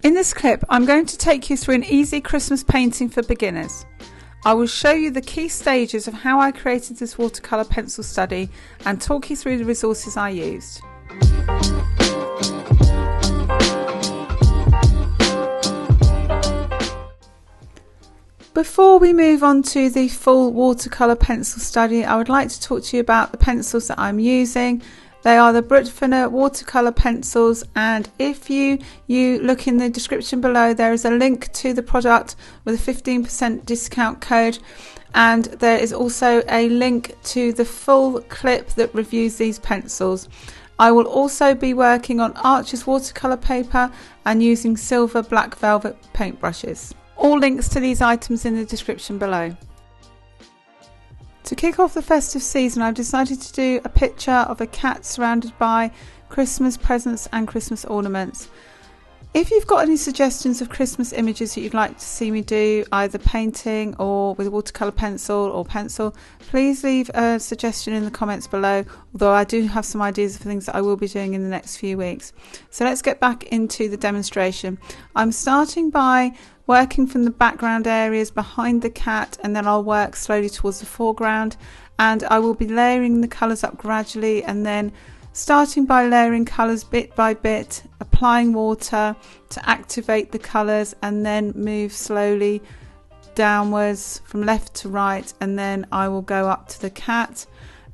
In this clip, I'm going to take you through an easy Christmas painting for beginners. I will show you the key stages of how I created this watercolour pencil study and talk you through the resources I used. Before we move on to the full watercolour pencil study, I would like to talk to you about the pencils that I'm using. They are the Watercolour watercolour pencils, and if you look in the description below, there is a link to the product with a 15% discount code, and there is also a link to the full clip that reviews these pencils. I will also be working on Arches watercolour paper and using silver black velvet paintbrushes. All links to these items in the description below. To kick off the festive season, I've decided to do a picture of a cat surrounded by Christmas presents and Christmas ornaments. If you've got any suggestions of Christmas images that you'd like to see me do, either painting or with a watercolour pencil, please leave a suggestion in the comments below, although I do have some ideas for things that I will be doing in the next few weeks. So let's get back into the demonstration. I'm starting by working from the background areas behind the cat, and then I'll work slowly towards the foreground, and I will be layering the colours up gradually, and then starting by layering colours bit by bit, applying water to activate the colours, and then move slowly downwards from left to right, and then I will go up to the cat,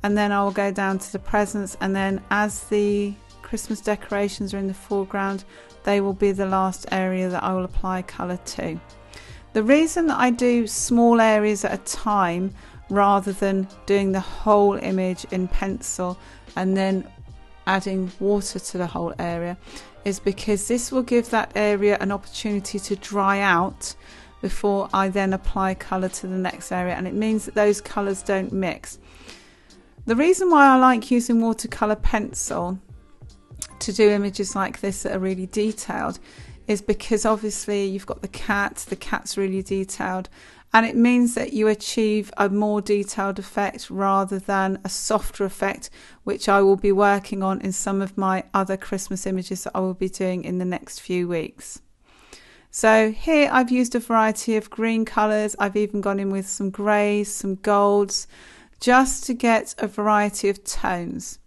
and then I will go down to the presents, and then as the Christmas decorations are in the foreground, they will be the last area that I will apply colour to. The reason that I do small areas at a time rather than doing the whole image in pencil and then adding water to the whole area is because this will give that area an opportunity to dry out before I then apply colour to the next area, and it means that those colours don't mix. The reason why I like using watercolour pencil to do images like this that are really detailed is because obviously you've got the cat's really detailed, and it means that you achieve a more detailed effect rather than a softer effect, which I will be working on in some of my other Christmas images that I will be doing in the next few weeks. So here I've used a variety of green colours. I've even gone in with some greys, some golds, just to get a variety of tones.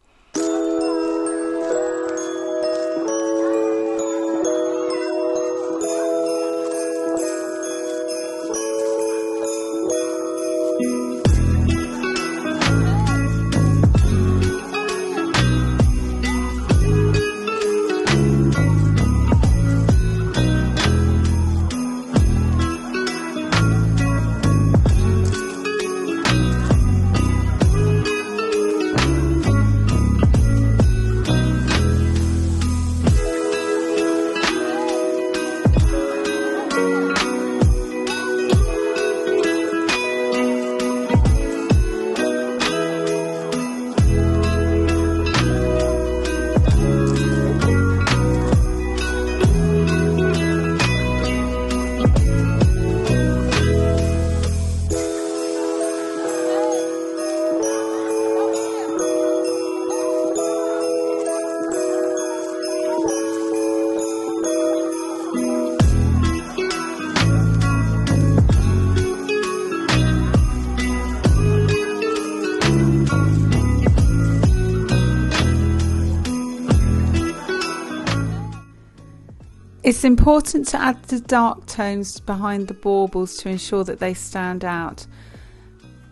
It's important to add the dark tones behind the baubles to ensure that they stand out.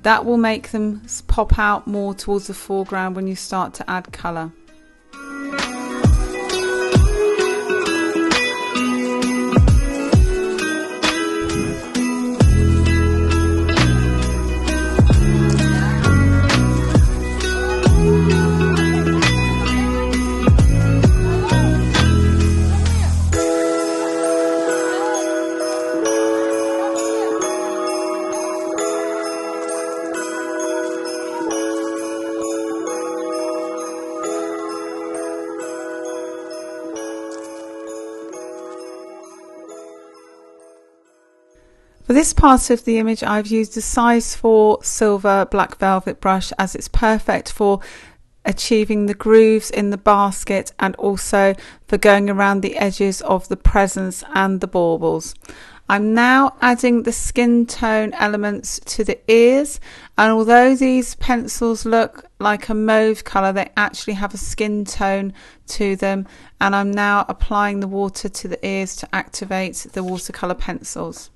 That will make them pop out more towards the foreground when you start to add colour. For this part of the image, I've used a size 4 silver black velvet brush, as it's perfect for achieving the grooves in the basket and also for going around the edges of the presents and the baubles. I'm now adding the skin tone elements to the ears, and although these pencils look like a mauve colour, they actually have a skin tone to them, and I'm now applying the water to the ears to activate the watercolour pencils.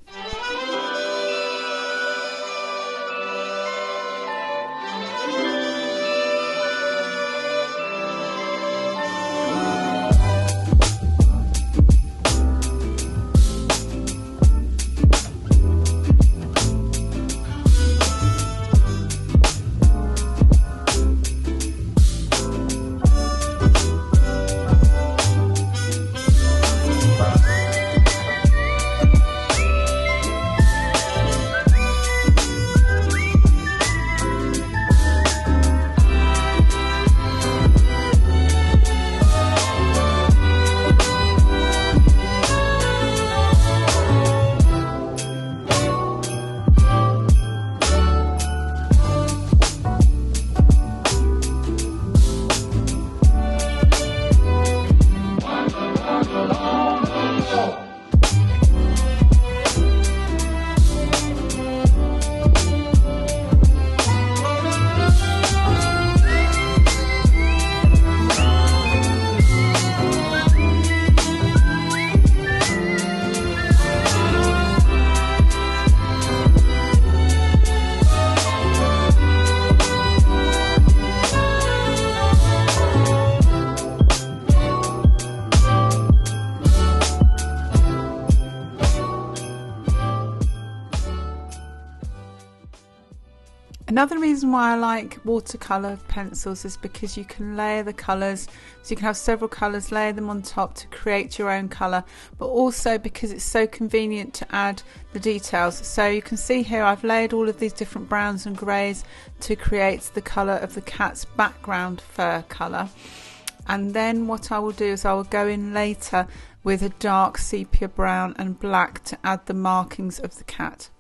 Another reason why I like watercolour pencils is because you can layer the colours, so you can have several colours, layer them on top to create your own colour, but also because it's so convenient to add the details. So you can see here I've layered all of these different browns and greys to create the colour of the cat's background fur colour. And then what I will do is I will go in later with a dark sepia brown and black to add the markings of the cat.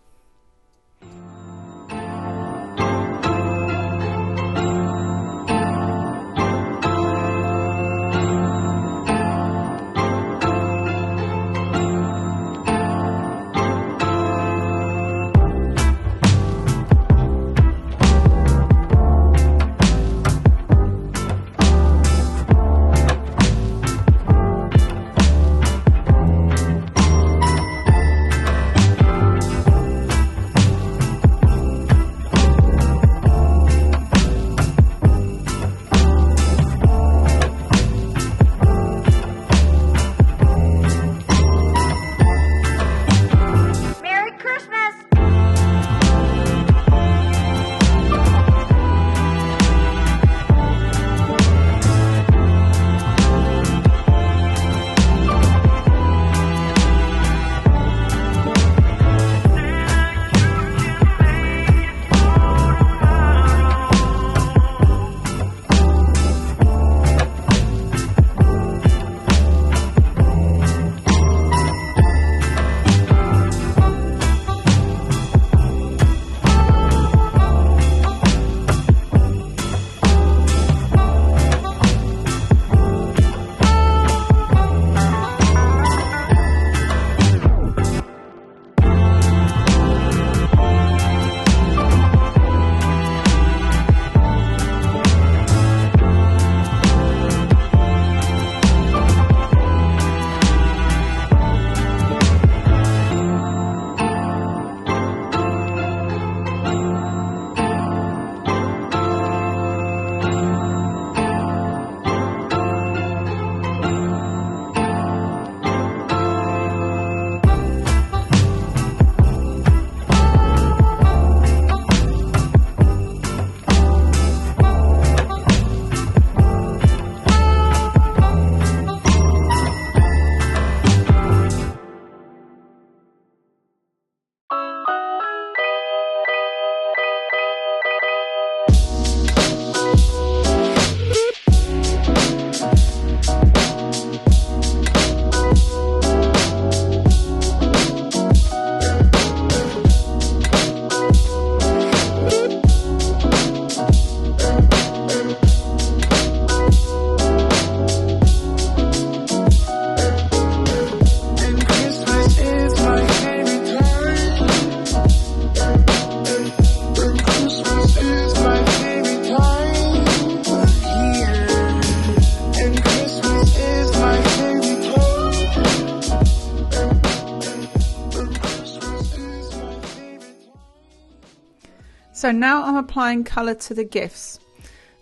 So now I'm applying colour to the gifts.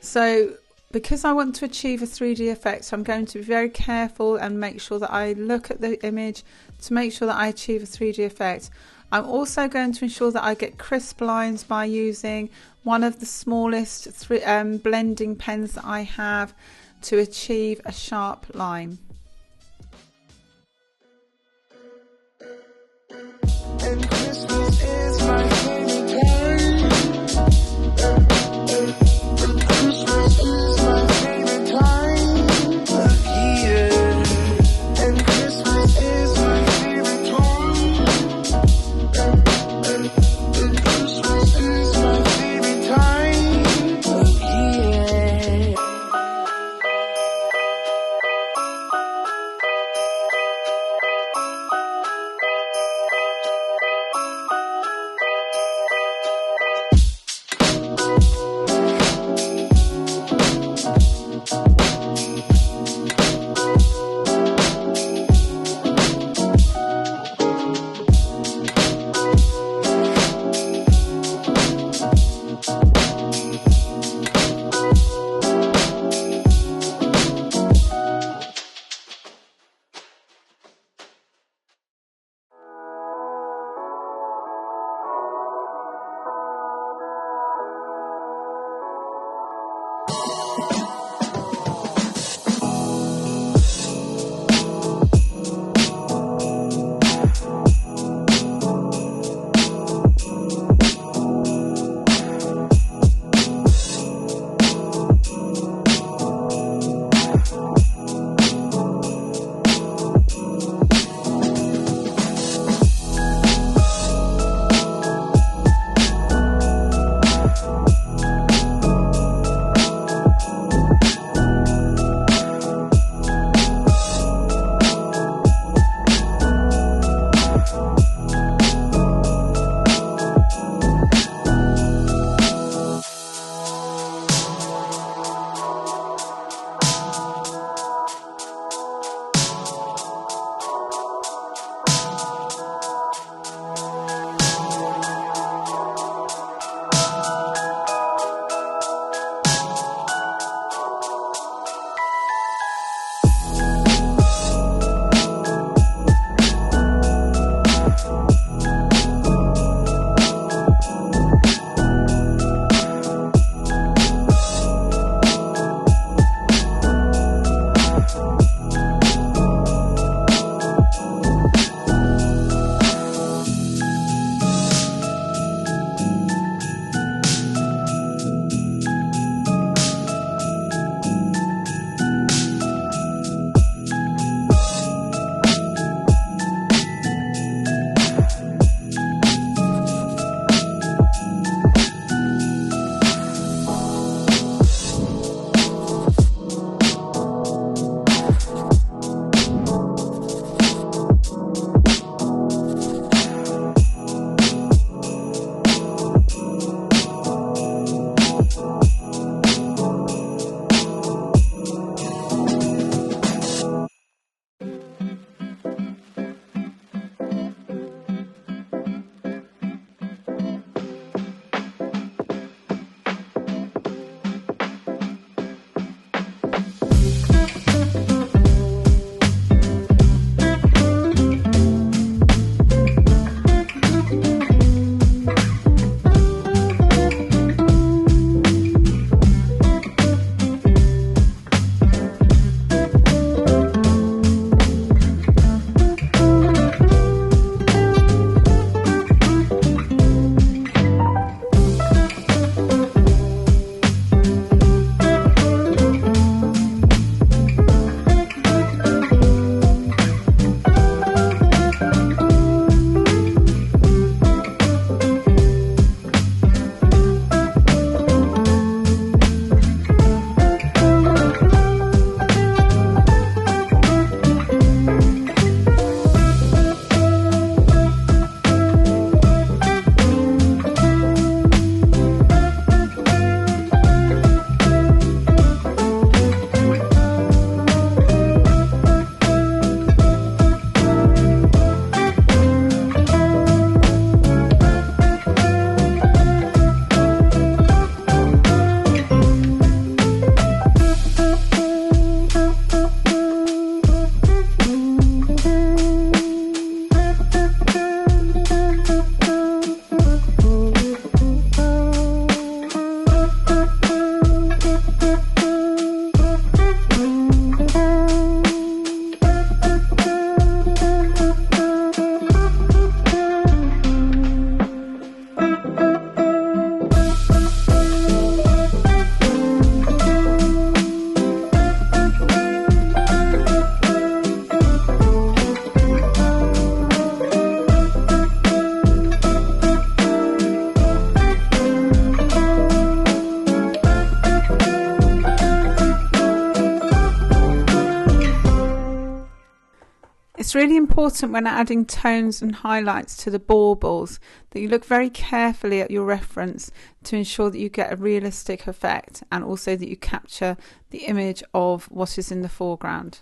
So because I want to achieve a 3D effect, I'm going to be very careful and make sure that I look at the image to make sure that I achieve a 3D effect. I'm also going to ensure that I get crisp lines by using one of the smallest blending pens that I have to achieve a sharp line. And Christmas is my favorite time. Christmas is my favorite time of year. And Christmas is my favorite time. And Christmas is my favorite time of year. It's really important when adding tones and highlights to the baubles that you look very carefully at your reference to ensure that you get a realistic effect, and also that you capture the image of what is in the foreground.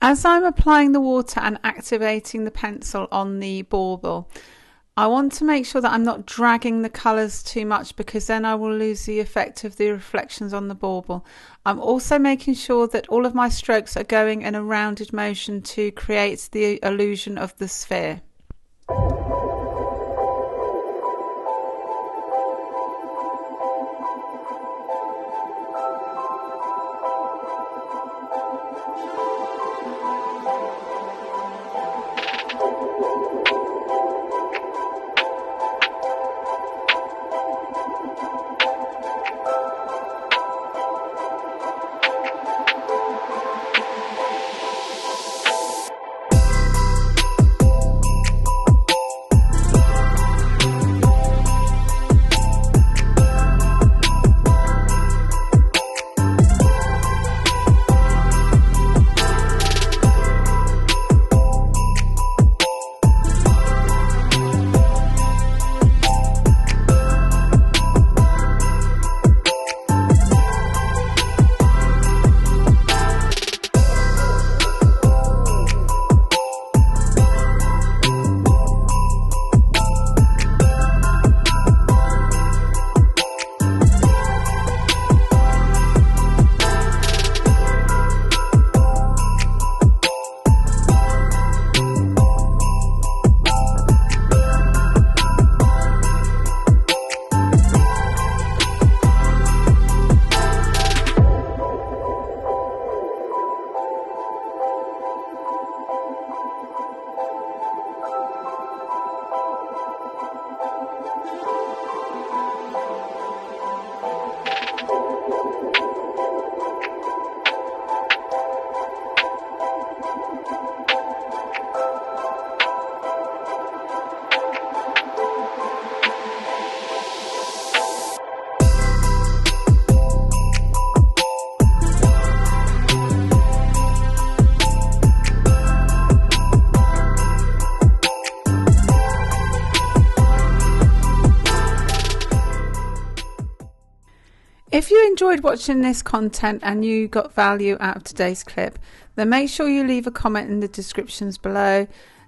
As I'm applying the water and activating the pencil on the bauble, I want to make sure that I'm not dragging the colours too much, because then I will lose the effect of the reflections on the bauble. I'm also making sure that all of my strokes are going in a rounded motion to create the illusion of the sphere. If you enjoyed watching this content and you got value out of today's clip, then make sure you leave a comment in the descriptions below,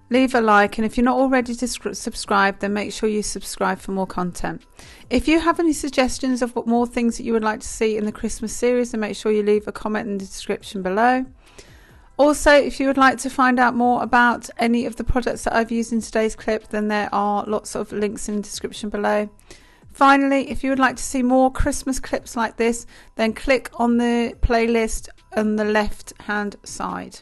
leave a like, and if you're not already subscribed, then make sure you subscribe for more content. If you have any suggestions of what more things that you would like to see in the Christmas series, then make sure you leave a comment in the description below. Also, if you would like to find out more about any of the products that I've used in today's clip, then there are lots of links in the description below. Finally, if you would like to see more Christmas clips like this, then click on the playlist on the left hand side.